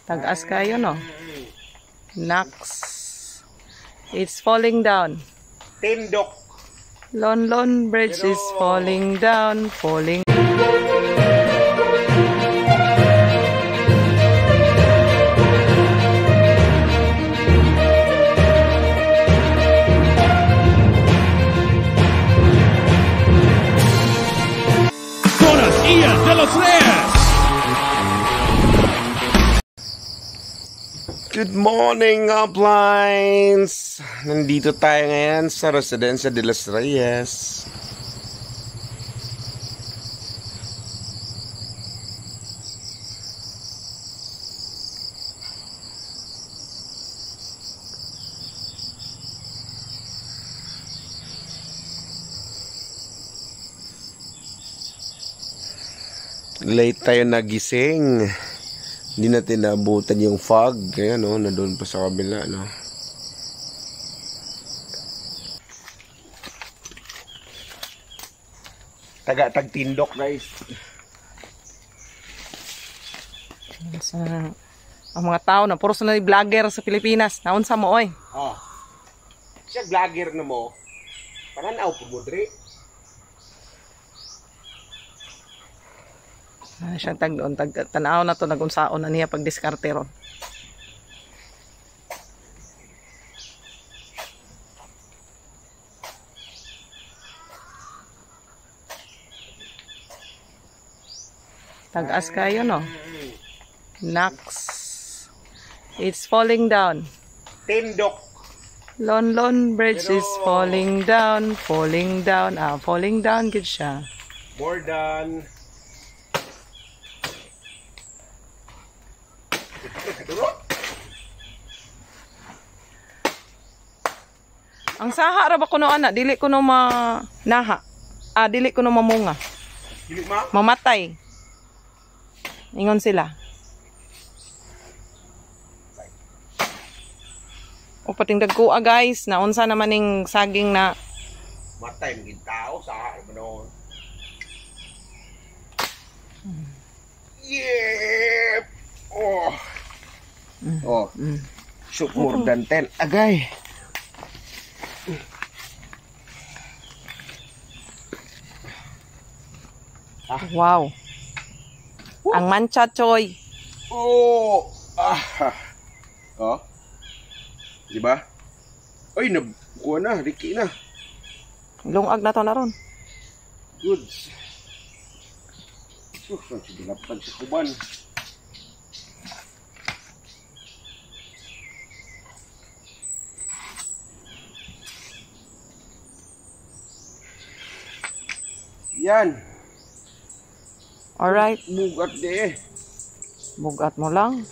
Tagas kayo, no? Nax. It's falling down. Tindok. Lon Bridge is falling down, falling. Ian de los Reyes. Good morning, uplines! Nandito tayo ngayon sa Residencia de los Reyes. Late tayo nagising. Hindi natin naabutan yung fog. Kaya no, nandun pa sa kabila, no. Tagtindok, guys. Ang mga tao na puro na vlogger sa Pilipinas. Naunsa mo, oy. Oh. Siya vlogger na mo. Pananaw po mo, Dre. Siya tanaw na to, nagunsaon na niya pag-diskarte ron. Tagas kayo, no? Nax. It's falling down. Tindok. Lon Bridge is falling down, falling down. Falling down, good siya. More than... Ang saha ra ba kuno ana, dili kuno naha. Dili kuno mamunga. Dili ma? Mamatay. Ingon sila. O pating dagkuha guys, naunsa naman ning saging na matay ng tao sa ano. Yeah. Oh. Shoot more than 10. Agay. Wow. Ang mancha choy. Oh. Oh. Diba? Ay, nabukuha na. Riki na. Lungag na to na ron. Goods. Ang siginapan sa kuban. Yan. Alright. Bugat de. Bugat mo lang.